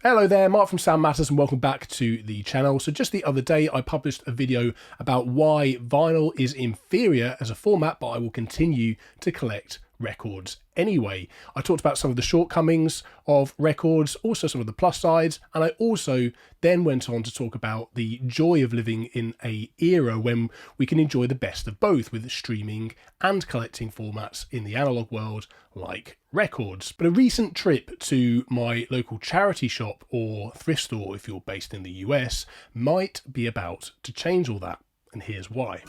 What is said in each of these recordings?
Hello there, Mark from Sound Matters and welcome back to the channel. So just the other day I published a video about why vinyl is inferior as a format, but I will continue to collect records anyway. I talked about some of the shortcomings of records, also some of the plus sides, and I also then went on to talk about the joy of living in an era when we can enjoy the best of both with streaming and collecting formats in the analog world like records. But a recent trip to my local charity shop or thrift store, if you're based in the US, might be about to change all that, and here's why.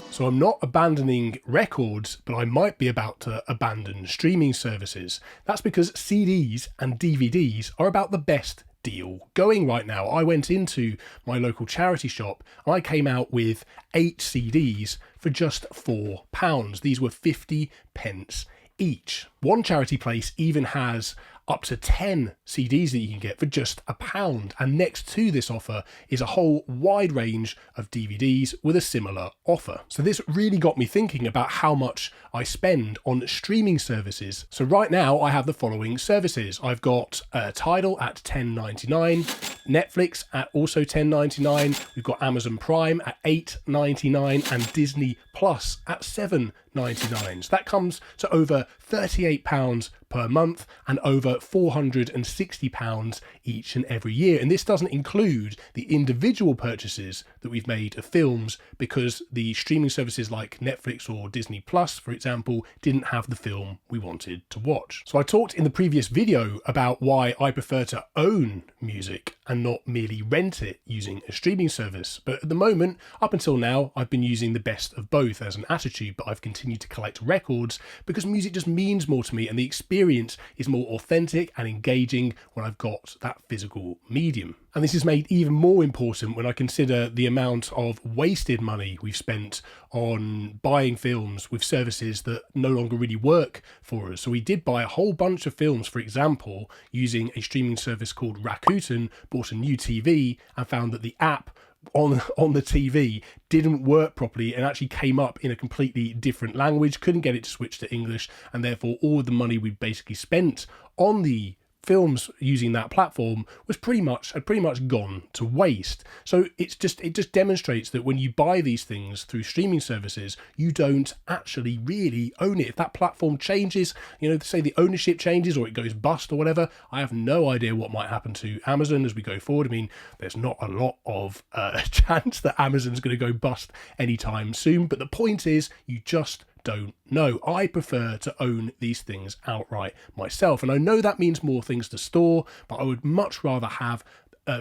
So I'm not abandoning records, but I might be about to abandon streaming services. That's because CDs and DVDs are about the best deal going right now. I went into my local charity shop and I came out with 8 CDs for just £4. These were 50 pence each. One charity place even has up to 10 CDs that you can get for just £1. And next to this offer is a whole wide range of DVDs with a similar offer. So this really got me thinking about how much I spend on streaming services. So right now I have the following services. I've got Tidal at $10.99, Netflix at also $10.99. We've got Amazon Prime at $8.99 and Disney Plus at $7.99. So that comes to over £38 per month and over £460 each and every year. And this doesn't include the individual purchases that we've made of films, because the streaming services like Netflix or Disney Plus, for example, didn't have the film we wanted to watch. So I talked in the previous video about why I prefer to own music and not merely rent it using a streaming service. But at the moment, up until now, I've been using the best of both as an attitude, but I've continued to collect records because music just means more to me and the experience is more authentic and engaging when I've got that physical medium. And this is made even more important when I consider the amount of wasted money we've spent on buying films with services that no longer really work for us. So we did buy a whole bunch of films, for example, using a streaming service called Rakuten, bought a new TV and found that the app on the TV didn't work properly and actually came up in a completely different language, couldn't get it to switch to English, and therefore all of the money we basically spent on the films using that platform had pretty much gone to waste. So it just demonstrates that when you buy these things through streaming services, you don't actually really own it. If that platform changes, say the ownership changes or it goes bust or whatever, I have no idea what might happen to Amazon as we go forward. I mean, there's not a lot of chance that Amazon's going to go bust anytime soon, but the point is you just don't know. I prefer to own these things outright myself, and I know that means more things to store, but I would much rather have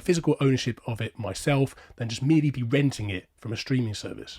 physical ownership of it myself than just merely be renting it from a streaming service.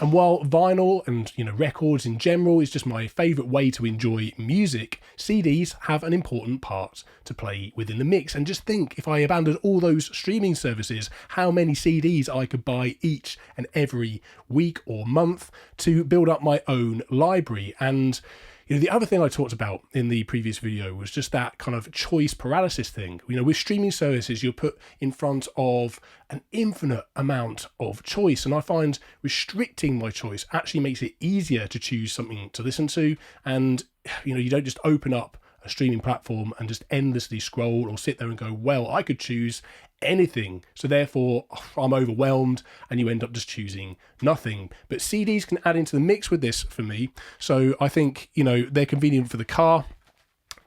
And while vinyl and records in general is just my favourite way to enjoy music, CDs have an important part to play within the mix. And just think, if I abandoned all those streaming services, how many CDs I could buy each and every week or month to build up my own library. And the other thing I talked about in the previous video was just that kind of choice paralysis thing. With streaming services, you're put in front of an infinite amount of choice, and I find restricting my choice actually makes it easier to choose something to listen to, and you don't just open up a streaming platform and just endlessly scroll or sit there and go, well, I could choose anything, so therefore I'm overwhelmed, and you end up just choosing nothing. But CDs can add into the mix with this for me. So I think they're convenient for the car,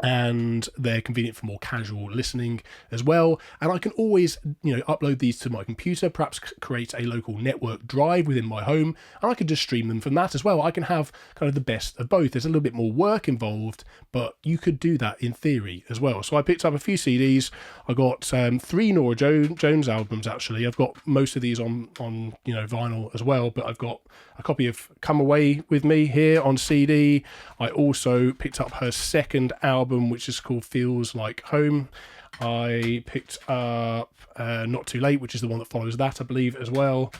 and they're convenient for more casual listening as well. And I can always, upload these to my computer, perhaps create a local network drive within my home, and I can just stream them from that as well. I can have kind of the best of both. There's a little bit more work involved, but you could do that in theory as well. So I picked up a few CDs. I got 3 Norah Jones albums, actually. I've got most of these on vinyl as well, but I've got a copy of Come Away With Me here on CD. I also picked up her second album, which is called Feels Like Home. I picked up Not Too Late, which is the one that follows that, I believe, as well.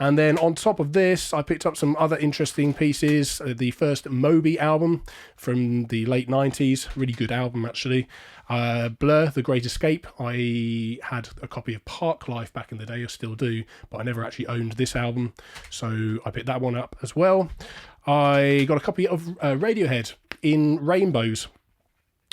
And then on top of this, I picked up some other interesting pieces. The first Moby album from the late 90s, really good album actually. Blur, The Great Escape. I had a copy of Park Life back in the day, I still do, but I never actually owned this album, so I picked that one up as well. I got a copy of Radiohead in Rainbows,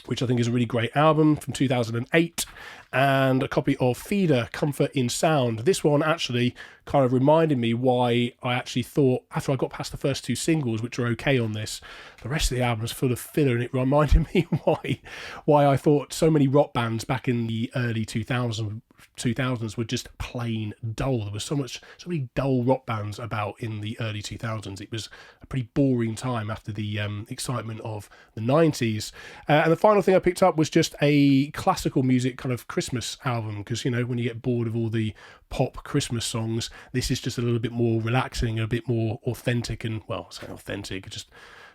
which I think is a really great album from 2008, and a copy of Feeder, Comfort in Sound. This one actually kind of reminded me why I actually thought, after I got past the first two singles, which are okay on this, the rest of the album is full of filler, and it reminded me why I thought so many rock bands back in the early 2000s were just plain dull. There was so many dull rock bands about in the early 2000s. It was a pretty boring time after the excitement of the 90s. And the final thing I picked up was just a classical music kind of Christmas album, because, you know, when you get bored of all the pop Christmas songs, this is just a little bit more relaxing, a bit more authentic, and, well, say authentic, just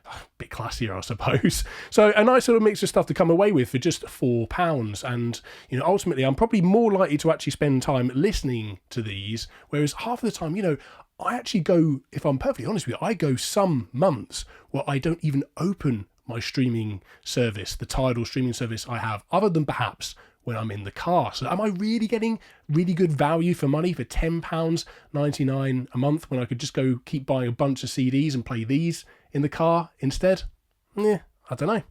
a bit classier, I suppose. So a nice little mix of stuff to come away with for just £4. And, you know, ultimately I'm probably more likely to actually spend time listening to these, whereas half of the time, you know, I actually go, if I'm perfectly honest with you, I go some months where I don't even open my streaming service, the Tidal streaming service I have, other than perhaps when I'm in the car. So am I really getting really good value for money for £10.99 a month when I could just go keep buying a bunch of CDs and play these in the car instead? Yeah, I don't know.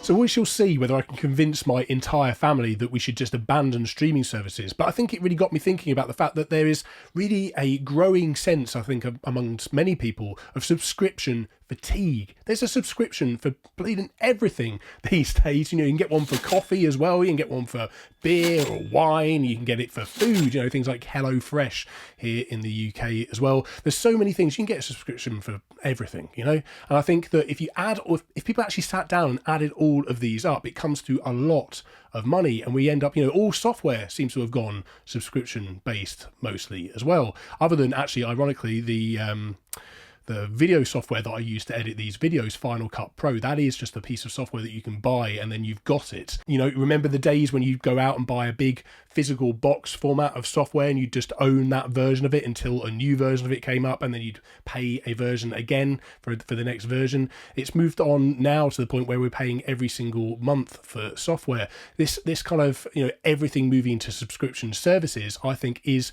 So we shall see whether I can convince my entire family that we should just abandon streaming services. But I think it really got me thinking about the fact that there is really a growing sense, I think, amongst many people, of subscription fatigue. There's a subscription for bleeding everything these days. You know, you can get one for coffee as well. You can get one for beer or wine. You can get it for food. You know, things like HelloFresh here in the UK as well. There's so many things. You can get a subscription for everything, you know. And I think that if you add, or if people actually sat down and added all of these up, it comes to a lot of money, and we end up, you know, all software seems to have gone subscription based mostly as well, other than actually, ironically, the video software that I use to edit these videos, Final Cut Pro, that is just a piece of software that you can buy and then you've got it. You know, remember the days when you go out and buy a big physical box format of software and you just own that version of it until a new version of it came up, and then you'd pay a version again for the next version. It's moved on now to the point where we're paying every single month for software. This kind of, you know, everything moving to subscription services, I think is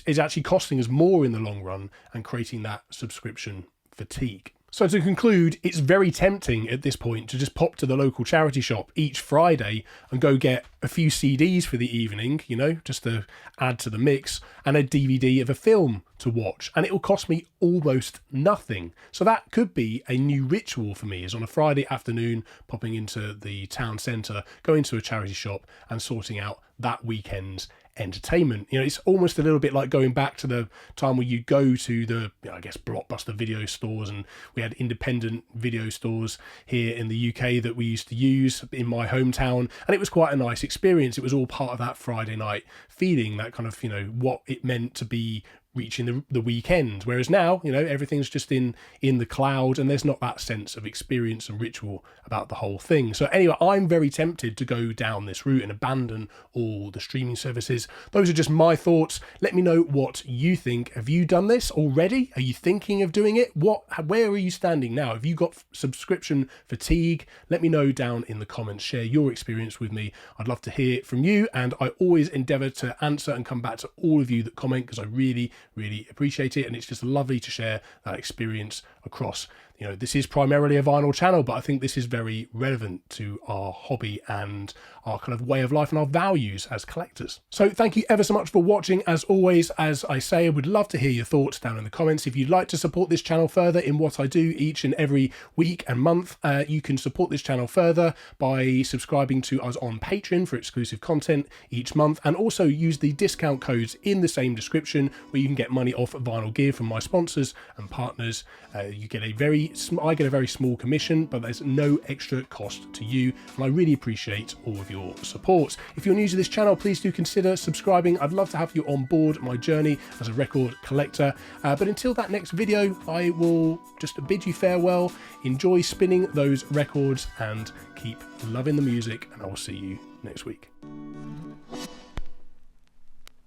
actually costing us more in the long run and creating that subscription fatigue. So to conclude, it's very tempting at this point to just pop to the local charity shop each Friday and go get a few CDs for the evening, you know, just to add to the mix, and a DVD of a film to watch, and it will cost me almost nothing. So that could be a new ritual for me, is on a Friday afternoon popping into the town centre, going to a charity shop and sorting out that weekend's entertainment. You know, it's almost a little bit like going back to the time where you go to the, you know, I guess, Blockbuster video stores, and we had independent video stores here in the UK that we used to use in my hometown, and it was quite a nice experience. It was all part of that Friday night feeling, that kind of, you know, what it meant to be reaching the weekend. Whereas now, you know, everything's just in the cloud, and there's not that sense of experience and ritual about the whole thing. So anyway, I'm very tempted to go down this route and abandon all the streaming services. Those are just my thoughts. Let me know what you think. Have you done this already? Are you thinking of doing it? Where are you standing now? Have you got subscription fatigue? Let me know down in the comments. Share your experience with me. I'd love to hear from you, and I always endeavour to answer and come back to all of you that comment, because I really appreciate it, and it's just lovely to share that experience across. You know, this is primarily a vinyl channel, but I think this is very relevant to our hobby and our kind of way of life and our values as collectors. So thank you ever so much for watching. As always, as I say, I would love to hear your thoughts down in the comments. If you'd like to support this channel further in what I do each and every week and month, you can support this channel further by subscribing to us on Patreon for exclusive content each month, and also use the discount codes in the same description where you can get money off vinyl gear from my sponsors and partners. You get I get a very small commission, but there's no extra cost to you, and I really appreciate all of your support. If you're new to this channel, please do consider subscribing. I'd love to have you on board my journey as a record collector. But until that next video, I will just bid you farewell. Enjoy spinning those records and keep loving the music, and I will see you next week.